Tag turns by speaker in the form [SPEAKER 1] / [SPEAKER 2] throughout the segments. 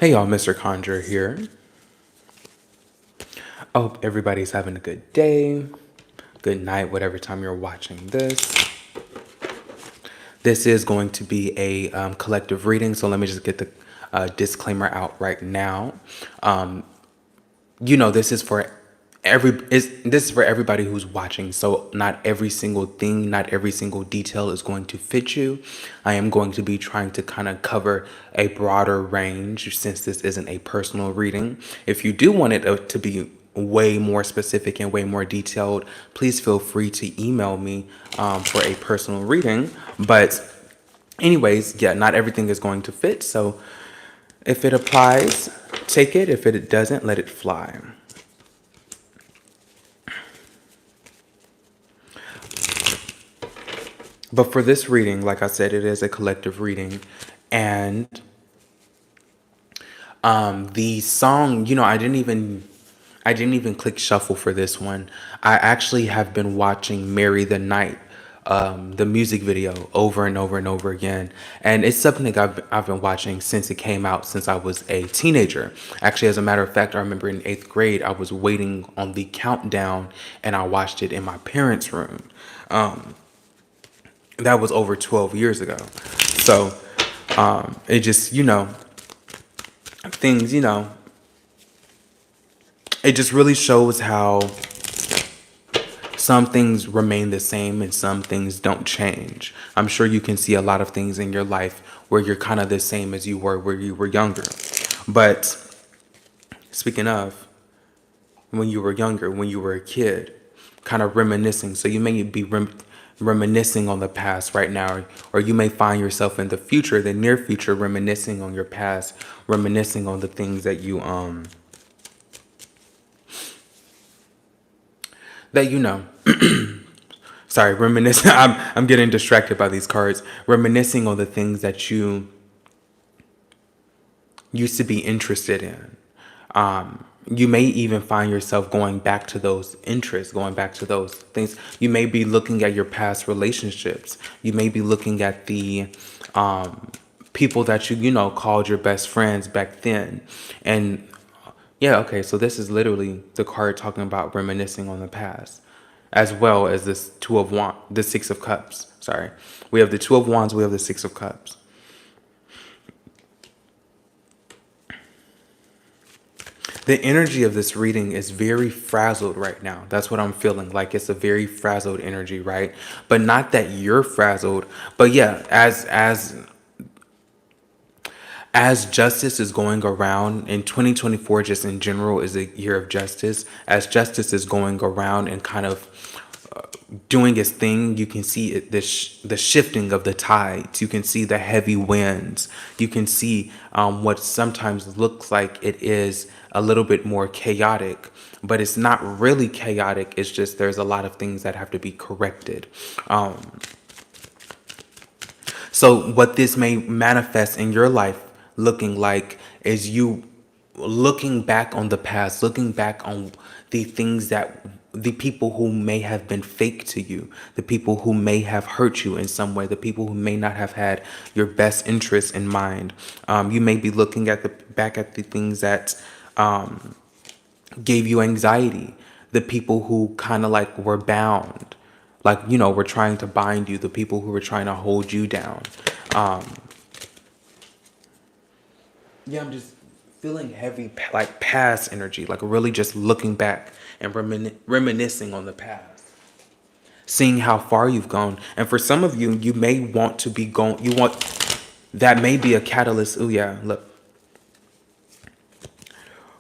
[SPEAKER 1] Hey y'all, Mr. Conjure here. I hope everybody's having a good day, good night, whatever time you're watching this. This is going to be a collective reading, so let me just get the disclaimer out right now. This is for this is for everybody who's watching, so not every single thing, not every single detail is going to fit you. I am going to be trying to kind of cover a broader range since this isn't a personal reading. If you do want it to be way more specific and way more detailed, please feel free to email me for a personal reading. But anyways, yeah, not everything is going to fit, so if it applies, take it. If it doesn't, let it fly. But for this reading, like I said, it is a collective reading. And the song, I didn't even click shuffle for this one. I actually have been watching Marry the Night, the music video, over and over and over again. And it's something I've been watching since it came out, since I was a teenager. Actually, as a matter of fact, I remember in 8th grade, I was waiting on the countdown and I watched it in my parents' room. That was over 12 years ago. So it just, things, it just really shows how some things remain the same and some things don't change. I'm sure you can see a lot of things in your life where you're kind of the same as you were where you were younger. But speaking of when you were younger, when you were a kid, kind of reminiscing. So you may be reminiscing on the past right now, or you may find yourself in the future, the near future, reminiscing on your past, reminiscing on the things that you know. Sorry, reminiscing. I'm getting distracted by these cards. Reminiscing on the things that you used to be interested in. You may even find yourself going back to those interests, going back to those things. You may be looking at your past relationships. You may be looking at the people that you called your best friends back then. And yeah, okay, so this is literally the card talking about reminiscing on the past, as well as this the Six of Cups. Sorry. We have the Two of Wands, we have the Six of Cups. The energy of this reading is very frazzled right now. That's what I'm feeling. Like it's a very frazzled energy, right? But not that you're frazzled, but yeah, as justice is going around in 2024, just in general, is a year of justice. As justice is going around and kind of doing its thing, you can see the shifting of the tides. You can see the heavy winds. You can see what sometimes looks like it is a little bit more chaotic, but it's not really chaotic. It's just there's a lot of things that have to be corrected. So what this may manifest in your life looking like is you looking back on the past, looking back on the things that the people who may have been fake to you, the people who may have hurt you in some way, the people who may not have had your best interests in mind. You may be looking at back at the things that gave you anxiety, the people who kind of like were bound, like were trying to bind you, the people who were trying to hold you down. Yeah, I'm just feeling heavy, like past energy, like really just looking back and reminiscing on the past, seeing how far you've gone. And for some of you, you may want to be going, that may be a catalyst. Oh yeah, look.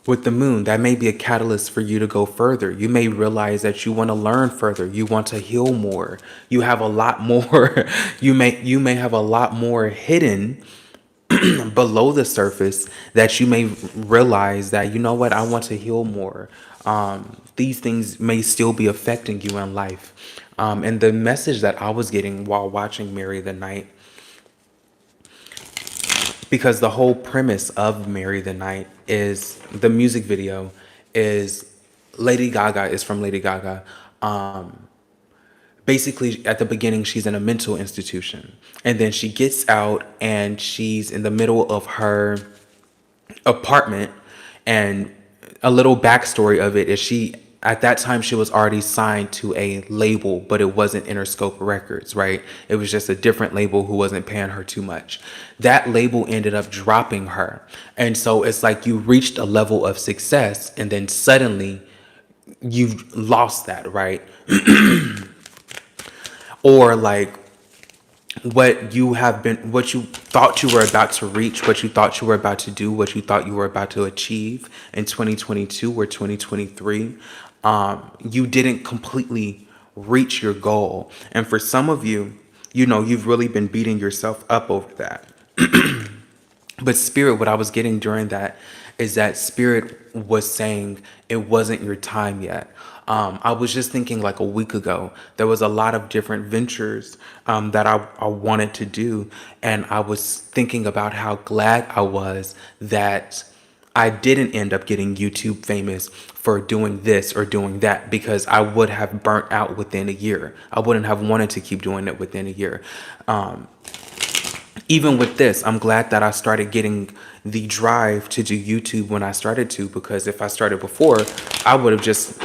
[SPEAKER 1] With the moon, that may be a catalyst for you to go further. You may realize that you want to learn further. You want to heal more. You have a lot more. You may have a lot more hidden below the surface that you may realize that, you know what, I want to heal more. These things may still be affecting you in life. And the message that I was getting while watching Marry the Night, because the whole premise of Marry the Night is the music video is Lady Gaga is from Lady Gaga. Basically, at the beginning, she's in a mental institution, and then she gets out and she's in the middle of her apartment. And a little backstory of it is she, at that time, she was already signed to a label, but it wasn't Interscope Records, right? It was just a different label who wasn't paying her too much. That label ended up dropping her. And so it's like you reached a level of success and then suddenly you've lost that, right? Or like what you thought you were about to reach, what you thought you were about to do, what you thought you were about to achieve in 2022 or 2023, you didn't completely reach your goal. And for some of you, you've really been beating yourself up over that. But Spirit, what I was getting during that is that Spirit was saying it wasn't your time yet. I was just thinking like a week ago, there was a lot of different ventures that I wanted to do. And I was thinking about how glad I was that I didn't end up getting YouTube famous for doing this or doing that, because I would have burnt out within a year. I wouldn't have wanted to keep doing it within a year. Even with this, I'm glad that I started getting the drive to do YouTube when I started to, because if I started before, I would have just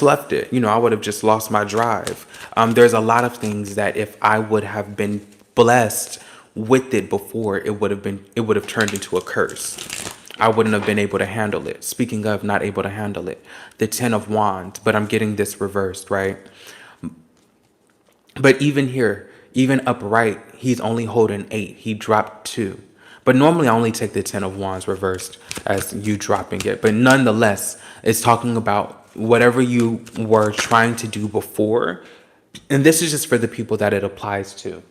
[SPEAKER 1] left it. I would have just lost my drive. There's a lot of things that if I would have been blessed with it before, it would have turned into a curse. I wouldn't have been able to handle it. Speaking of not able to handle it, the 10 of Wands, but I'm getting this reversed, right? But even here, even upright, he's only holding 8. He dropped 2. But normally I only take the 10 of Wands reversed as you dropping it. But nonetheless, it's talking about whatever you were trying to do before. And this is just for the people that it applies to.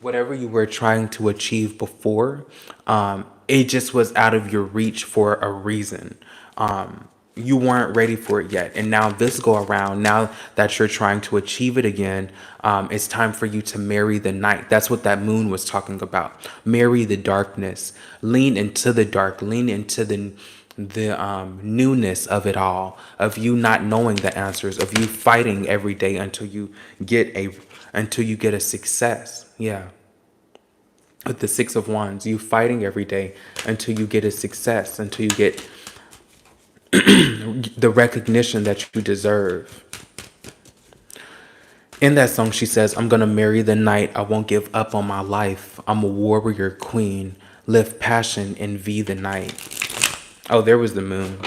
[SPEAKER 1] Whatever you were trying to achieve before, it just was out of your reach for a reason. You weren't ready for it yet. And now this go around, now that you're trying to achieve it again, it's time for you to marry the night. That's what that moon was talking about. Marry the darkness. Lean into the dark. Lean into the newness of it all, of you not knowing the answers, of you fighting every day until you get a success. Yeah. With the 6 of Wands, you fighting every day until you get a success, until you get the recognition that you deserve. In that song, she says, I'm going to marry the night. I won't give up on my life. I'm a warrior queen. Live passion, envy the night. Oh, there was the moon.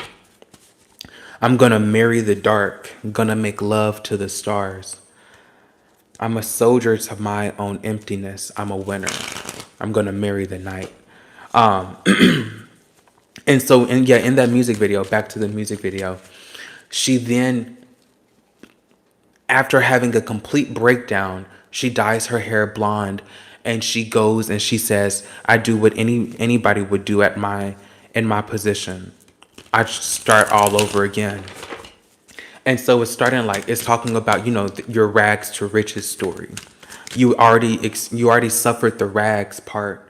[SPEAKER 1] I'm going to marry the dark. I'm going to make love to the stars. I'm a soldier to my own emptiness. I'm a winner. I'm going to marry the night. And so, in that music video, back to the music video, she then, after having a complete breakdown, she dyes her hair blonde and she goes and she says, I do what anybody would do in my position. I start all over again. And so it's talking about, your rags to riches story. You already suffered the rags part.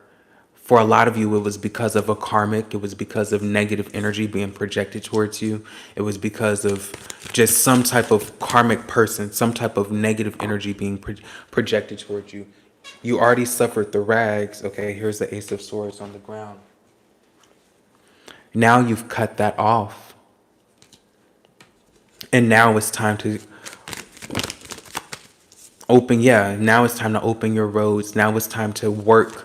[SPEAKER 1] For a lot of you, it was because of a karmic. It was because of negative energy being projected towards you. It was because of just some type of karmic person, some type of negative energy being projected towards you. You already suffered the rags. Okay, here's the Ace of Swords on the ground. Now you've cut that off. And now it's time to now it's time to open your roads. Now it's time to work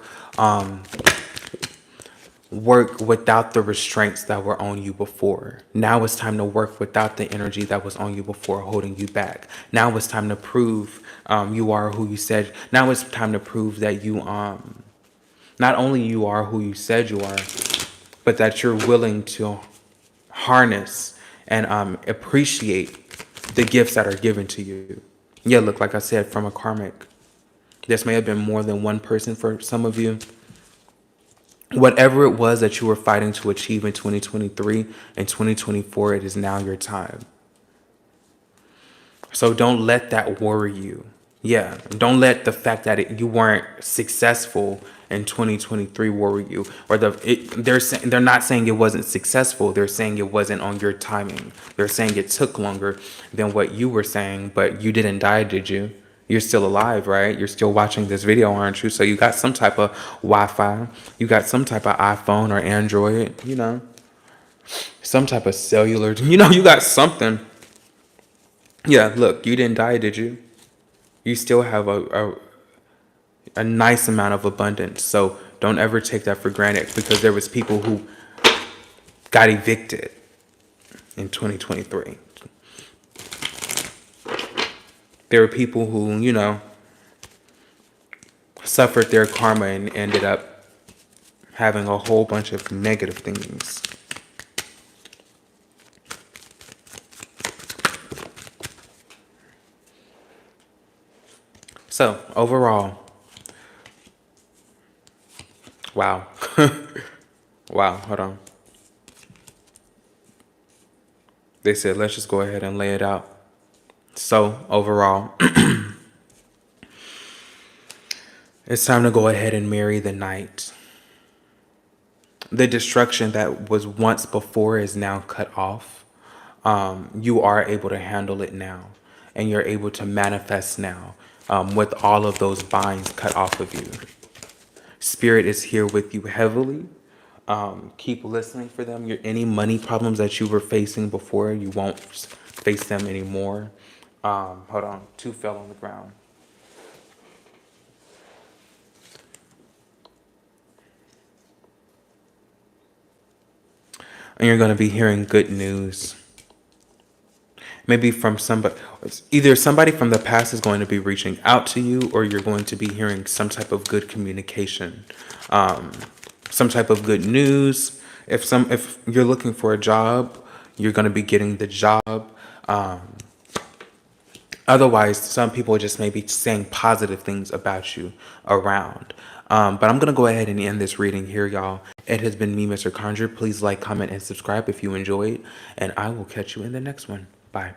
[SPEAKER 1] without the restraints that were on you before. Now it's time to work without the energy that was on you before, holding you back. Now it's time to prove you are who you said. Now it's time to prove that you not only you are who you said you are, but that you're willing to harness and appreciate the gifts that are given to you. Yeah, look, like I said, from a karmic. This may have been more than one person for some of you. Whatever it was that you were fighting to achieve in 2023 and 2024, it is now your time. So don't let that worry you. Yeah, don't let the fact that you weren't successful in 2023 worry you. Or they're not saying it wasn't successful. They're saying it wasn't on your timing. They're saying it took longer than what you were saying, but you didn't die, did you? You're still alive, right? You're still watching this video, aren't you? So you got some type of Wi-Fi. You got some type of iPhone or Android, some type of cellular. You got something. Yeah, look, you didn't die, did you? You still have a nice amount of abundance. So don't ever take that for granted, because there was people who got evicted in 2023. There were people who, suffered their karma and ended up having a whole bunch of negative things. So overall, wow. Wow, hold on. They said, let's just go ahead and lay it out. So overall, it's time to go ahead and marry the night. The destruction that was once before is now cut off. You are able to handle it now, and you're able to manifest now, with all of those binds cut off of you. Spirit is here with you heavily. Keep listening for them. Any money problems that you were facing before, you won't face them anymore. Hold on, 2 fell on the ground. And you're going to be hearing good news. Maybe from somebody, either somebody from the past is going to be reaching out to you, or you're going to be hearing some type of good communication, some type of good news. If you're looking for a job, you're going to be getting the job. Otherwise, some people just may be saying positive things about you around. But I'm going to go ahead and end this reading here, y'all. It has been me, Mr. Conjure. Please like, comment, and subscribe if you enjoyed. And I will catch you in the next one. Bye.